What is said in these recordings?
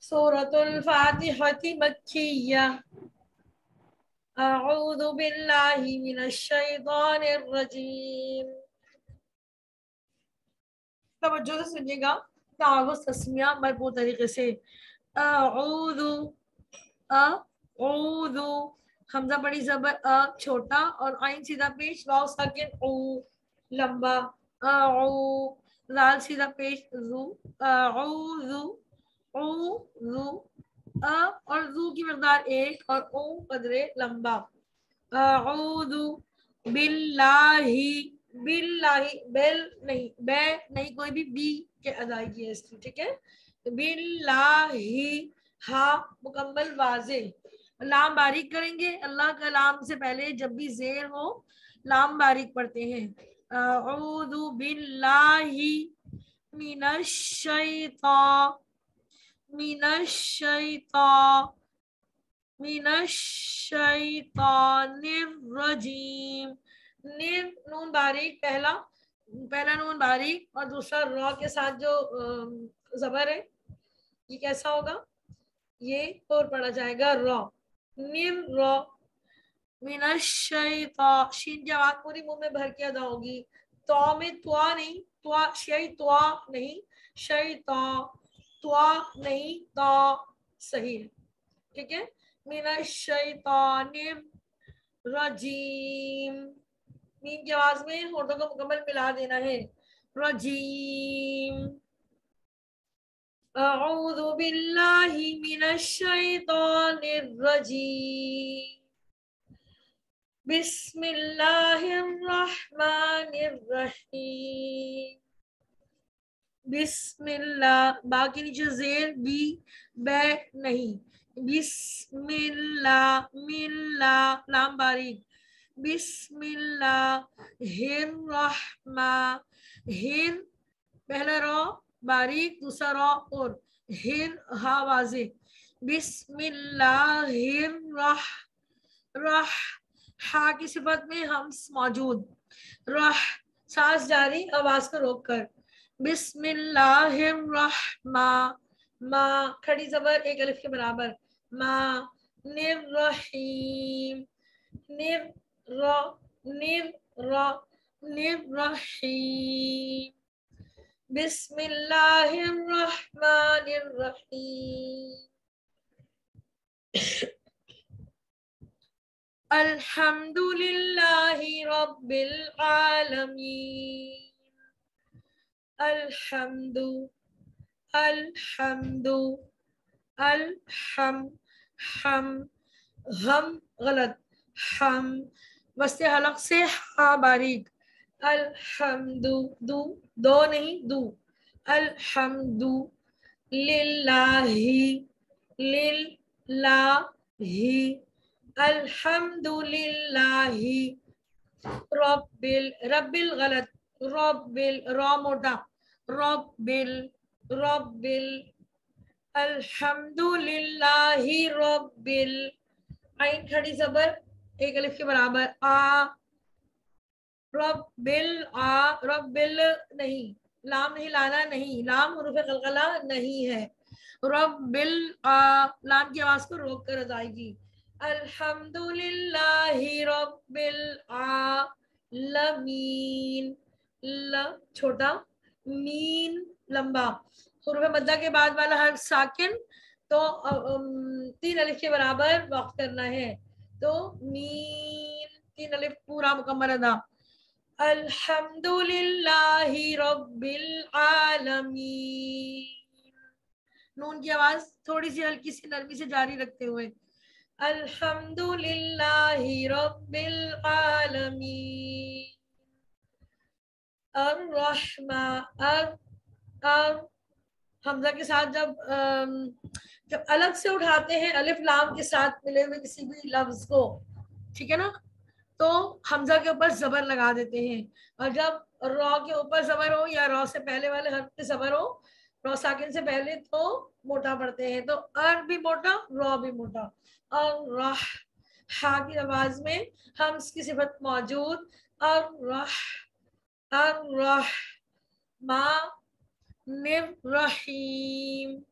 सूरतुल फातिहती मक्किय्या अऊज़ु बिल्लाहि मिनश शैतानिर रजीम। तवज्जो से सुनिएगा, तावुज़ तस्मिया मरबूत तरीके से। अऊज़ु, अऊज़ु, हमजा बड़ी जबर छोटा और आइन सीधा पेश, वाव साकिन ऊ लंबा, लाल सीधा पेश जू, अऊज़ु, ऊ और जू की मकदार एक और ओ कदरे लंबा। अऊज़ु बिल्लाही, बिल्लाही बेल नहीं, बे नहीं, कोई भी बी के अदायगी है इसकी, ठीक है। बिल्लाही, हा मुकम्मल वाजे, लाम बारीक करेंगे। अल्लाह का लाम से पहले जब भी जेर हो लाम बारीक पढ़ते हैं। अऊज़ु बिल्लाही मिनश शैतान, मिनश शैतान, मिनश शैतानिर रजीम। निर नून बारीक, पहला नून बारीक और दूसरा रॉ के साथ जो जबर है, ये कैसा होगा, ये और पढ़ा जाएगा रॉ, निर रॉ, मिनश शैतान। शीन की आवाज पूरी मुंह में भर के अदा होगी। तो में त्वा नहीं, त्वा शैत्वा नहीं, शैता, त्वा नहीं, तो सही है, ठीक है। मिनश शैतानिर रजीम, मीम की आवाज में होठों को मुकम्मल मिला देना है। रजीम, अऊज़ु बिल्लाहि मिनश शैतानिर रजीम, बिस्मिल्लाहिर रहमानिर रहीम। बिस्मिल्लाह, बाकी नीचे जेर बी, बे नहीं, बिस्मिल्लाह, मिल्ला लाम बारीक, बिस्मिल्लाहिर रहमा, हिर पहला रॉ बारीक, दूसरा रॉ और हिर हा वाजे, बिस्मिल्लाहिर रह, हा की सिफत में हम्स मौजूद, रह सांस जारी आवाज को रोक कर। बिस्मिल्लाहिर्रहमा, मा खड़ी जबर एक अलिफ के बराबर, मा, निर्रहीम, निर र, निर र, निर्रहीम, बिस्मिल्लाहिर्रहमानिर्रहीम। अल्हम्दुलिल्लाहि रब्बिल आलमीन। अल्हम्दु, अल्हम्दु, अलहम, हम, हम गलत, हम वस्ते हलक से हा बारीक, अल्हम्दु, दू दो नहीं, दू, अल्हम्दु लिल्लाही, लिल्लाही, अल्हम्दुलिल्लाही रब्बिल, रब्बिल गलत, रब्बिल रॉ मोटा, रब्बिल, रब्बिल, अल्हम्दुलिल्लाहि रब्बिल, आइन खड़ी जबर एक अलिफ के बराबर, आ, रब्बिल, आ, रब्बिल नहीं, लाम नहीं लाना नहीं, लाम हुरूफ कलकला नहीं है, रब्बिल आ, लाम की आवाज को रोक कर अदायगी। अल्हम्दुलिल्लाहि रब्बिल आलमीन, ल छोटा, मीन लंबा, हुरूफ मद्दा के बाद वाला हर साकिन तो तीन अलिफ के बराबर वक्त करना है, तो मीन तीन अलिफ पूरा मुकम्मल अदा। अल्हम्दुलिल्लाहि रब्बिल आलमीन, नून की आवाज थोड़ी सी हल्की सी नरमी से जारी रखते हुए, अल्हम्दुलिल्लाहि रब्बिल आलमीन। अर हमजा के साथ जब अलग से उठाते हैं अलिफ लाम के साथ मिले हुए किसी भी लफ्ज को, ठीक है ना, तो हमजा के ऊपर जबर लगा देते हैं। और जब रॉ के ऊपर जबर हो या रॉ से पहले वाले हर्फ पे जबर हो, रॉ साकिन से पहले, तो मोटा पढ़ते हैं, तो अर भी मोटा, रॉ भी मोटा। और रह, हा की आवाज में हम्स की सिफत मौजूद, और रह, और रह, मा, निर्रहीम,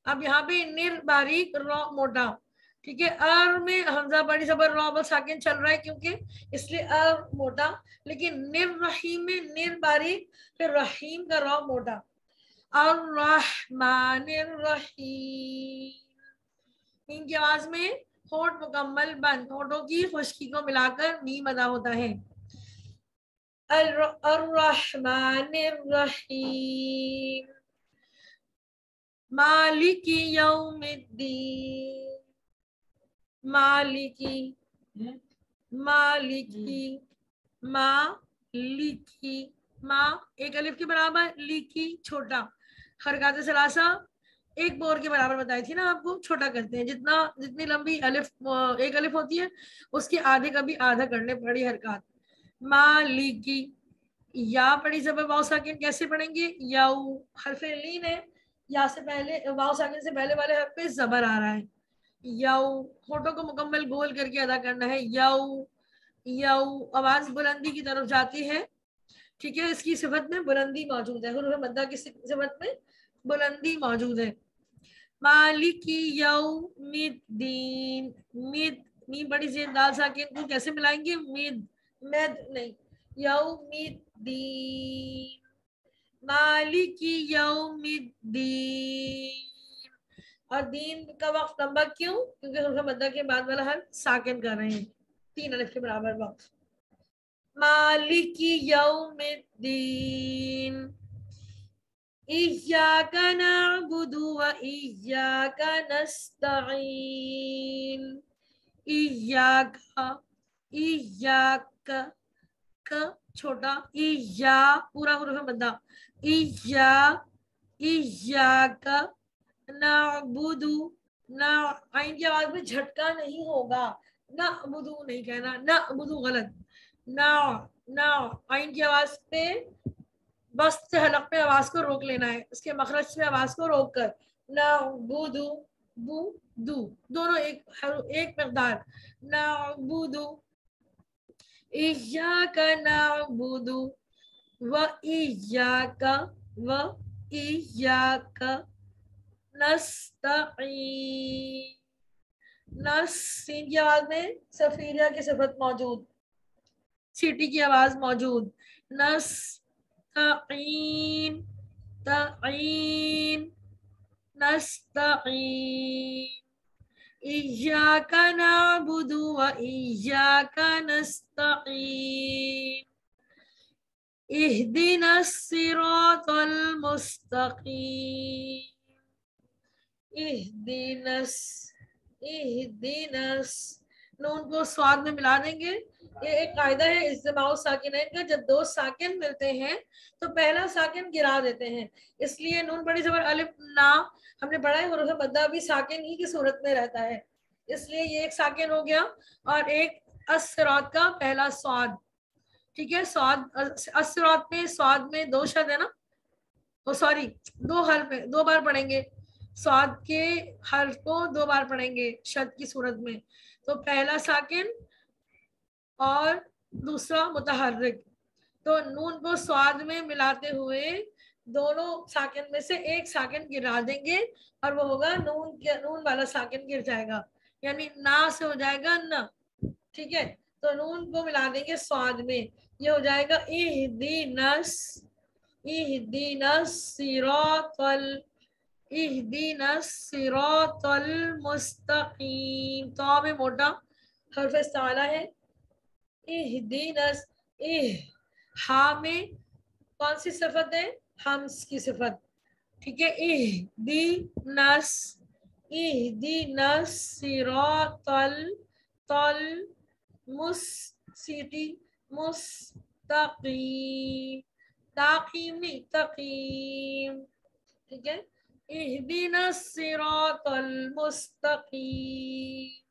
अब यहाँ पे निर बारीक रॉ मोटा, ठीक है। अर में हमजा बड़ी जबर रॉ बल साकिन चल रहा है क्योंकि, इसलिए अर मोटा। लेकिन निर रहीम में निर बारीक, फिर रहीम का रॉ मोटा। और रहमानिर रहीम, इनकी आवाज में होठ मुकम्मल बंद, होठों की खुश्की को मिलाकर मीम अदा होता है। अर्रहमानिर रहीम, मालिकी यौमिद्दीन, मालिकी, मालिकी, मालिकी, माँ एक अलिफ के बराबर, लिकी छोटा। हरकत सलासा एक बोर के बराबर बताई थी ना आपको, छोटा करते हैं। जितना जितनी लंबी अलिफ एक अलिफ होती है उसके आधे का भी आधा करने पड़ी हरकत। मालिकी, या पड़ी जबर वाव साकिन कैसे पढ़ेंगे, याऊ हरफे लीन है, या से पहले वाव साकिन से पहले वाले हरफ पे जबर आ रहा है। याऊ, होठों को मुकम्मल गोल करके अदा करना है। याऊ, याऊ आवाज बुलंदी की तरफ जाती है, ठीक है। इसकी सिफत में बुलंदी मौजूद है, हुरूफ मद्दा की सिफत में बुलंदी मौजूद है। मालिकी यौमिद्दीन, मिद मीम बड़ी जेद दाल साकिन को कैसे मिलाएंगे, मिद मैद नहीं, यौमिद्दीन, मालिकी यौमिद्दीन। और दीन का वक्त लंबा क्यों, क्योंकि हुरूफ मद्दा के बाद वाला हर साकिन कर रहे हैं, 3 अलिफ के बराबर वक्त। मालिकी यौमिद्दीन, इय्याका नअबुदु व इय्याका नस्तईन, इय्याका, इय्याका क छोटा, इय्या पूरा हुरूफ मद्दा, इय्या, इय्याका नअबुदु, ना आइन की आवाज में झटका नहीं होगा, नअबुदु नहीं कहना, नअबुदु गलत, ना ना आइन की आवाज पे बस से हलक पे आवाज को रोक लेना है, उसके मखरज पे आवाज को रोक कर, ना बुदू, बू दू दोनों एक मकदार, ना बुदू, इय्याका नअबुदु व इय्याका, व इय्याका नस्तईन, सीन की आवाज में सफीरिया की सिफत मौजूद, सीटी की आवाज मौजूद, नस्तईन, तईन, नस्तईन, इय्याका नअबुदु व इय्याका नस्तईन, इहदिनस सिरातल मुस्तकीम, इहदिनस, इहदिनस नून को स्वाद में मिला देंगे। ये एक कायदा है इज्तिमाउ साकिनैन का, जब दो साकिन मिलते हैं तो पहला साकिन गिरा देते हैं, इसलिए नून बड़ी जबर अलिफ ना हमने पढ़ा है, हुरूफ मद्दा भी साकिन ही की सूरत में रहता है, इसलिए ये एक साकिन हो गया। और एक अस्सिरात का पहला स्वाद, ठीक है। स्वाद अस्सिरात में स्वाद में दो शद है ना, ओ सॉरी दो हर्फ है, दो बार पढ़ेंगे स्वाद के हर्फ को, दो बार पढ़ेंगे शद की सूरत में, तो पहला साकिन और दूसरा मुतहर्रिक, तो नून को स्वाद में मिलाते हुए दोनों साकिन में से एक साकिन गिरा देंगे और वो होगा नून वाला साकिन गिर जाएगा, यानी ना से हो जाएगा न, ठीक है। तो नून को मिला देंगे स्वाद में, ये हो जाएगा इहदिनस, इहदिनस सिरातल, इहदिनस सिरातल मुस्तकीम, तो में मोटा हर्फ इस्तिआला है, इहदिनस, हा में कौन सी सिफत है, हम्स की सिफत, ठीक है। इहदिनस, इहदिनस सिरातल, तल मुस्सिटी, मुस्तकीम, ताकीम नहीं तकीम, ठीक है। इहदिनस सिरातल मुस्तकीम,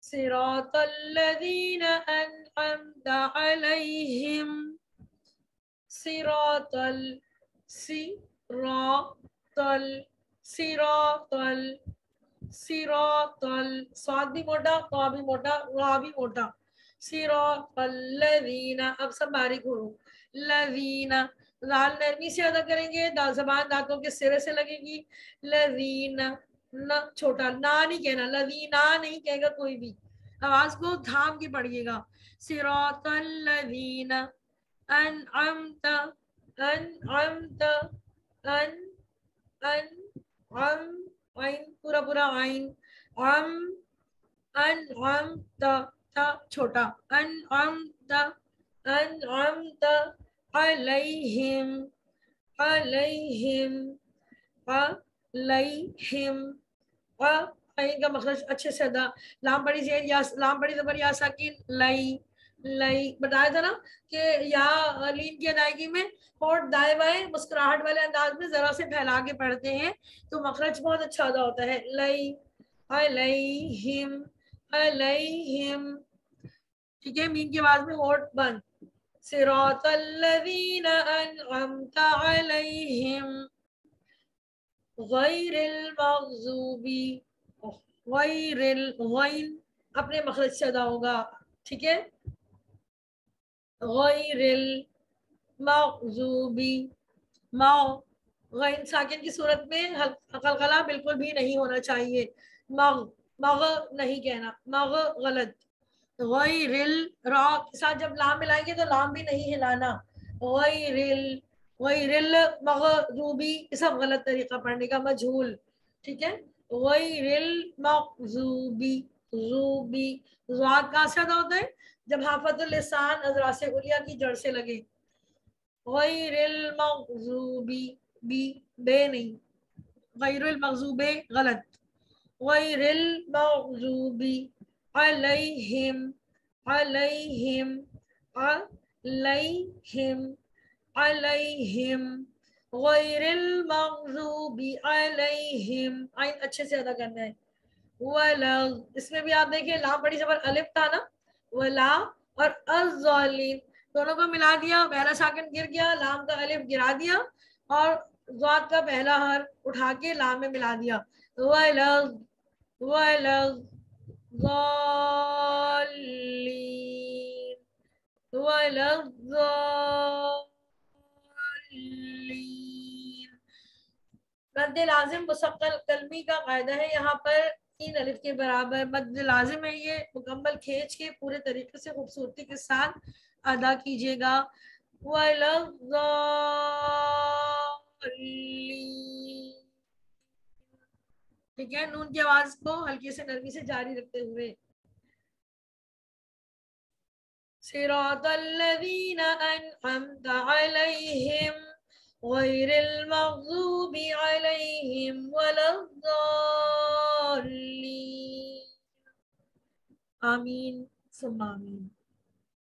सिरातल्लज़ीना अनअमता अलैहिम, सिरातल, सिरातल, सिरातल, सिरातल, स्वाद भी मोटा, ता भी मोटा, रा भी मोटा, सिरातल्लज़ीना, अब सब बारीक हो, लज़ीना دال نرمی سے ادا کریں گے، زبان دانتوں کے سرے سے لگے گی. لذین، نہ چھوٹا، نا نہیں کہنا، لذینا نہیں کہے گا کوئی بھی، آواز کو تھام کے پڑھیے گا. صراط الذین انعمت، انعمت، ان عم، عین پورا پورا عین، عم، انعمت، تا چھوٹا، انعمت، انعمت علیہم، علیہم، علیہم، عین کا مخرج اچھے سے ادا. لام بڑی زیر یا لام بڑی زبر یا ساکن، لئی، لئی بتایا تھا نا کہ یا لین کی ادائیگی میں ہونٹ دائیں بائیں مسکراہٹ والے انداز میں ذرا سے پھیلا کے پڑھتے ہیں تو مخرج بہت اچھا ادا ہوتا ہے. لئی، علیہم، علیہم. ٹھیک ہے، مین کی آواز میں ہونٹ بند. صراط الذین انعمت علیہم غیر المغضوب، غیر الغین اپنے مخرج سے ادا ہوگا. ٹھیک ہے، غیر المغضوب، غین ساکن کی صورت میں قلقلہ بالکل بھی نہیں ہونا چاہیے. مغ نہیں کہنا، مغ غلط. غیر را کے ساتھ جب لام ملائیں گے تو لام بھی نہیں ہلانا. غیر المغضوبی، یہ سب غلط طریقہ پڑھنے کا، مجھول. ٹھیک ہے، غیر المغضوبی، زوبی زواد کا اثر ہوتا ہے جب حافظ اللسان اذراس علیا کی جڑ سے لگے. غیر المغضوبی، بی بے نہیں، غیر المغضوب غلط. غیر المغضوبی علیہم، علیہم، علیہم، علیہم، غیر المغضوب علیہم. عین اچھے سے ادا کرنا ہے. ولا، اس میں بھی آپ دیکھیں لام بڑی زبر الف تھا نا، ولا اور الظالم دونوں کو ملا دیا، پہلا ساکن گر گیا، لام کا الف گرا دیا اور ضاد کا پہلا حرف اٹھا کے لام میں ملا دیا. ولا، ولا الضالین، ولا الضالین. مد لازم مستقل کلمی کا قاعدہ ہے، یہاں پر 3 الف کے برابر مد لازم ہے. یہ مکمل کھینچ کے پورے طریقے سے خوبصورتی کے ساتھ ادا کیجیے گا. وَلَضَّالِّينَ. ٹھیک ہے، نون کی آواز کو ہلکی سے نرمی سے جاری رکھتے ہوئے. صراط الذین انعمت علیہم غیر المغضوب علیہم ولا الضالین. آمین ثم آمین.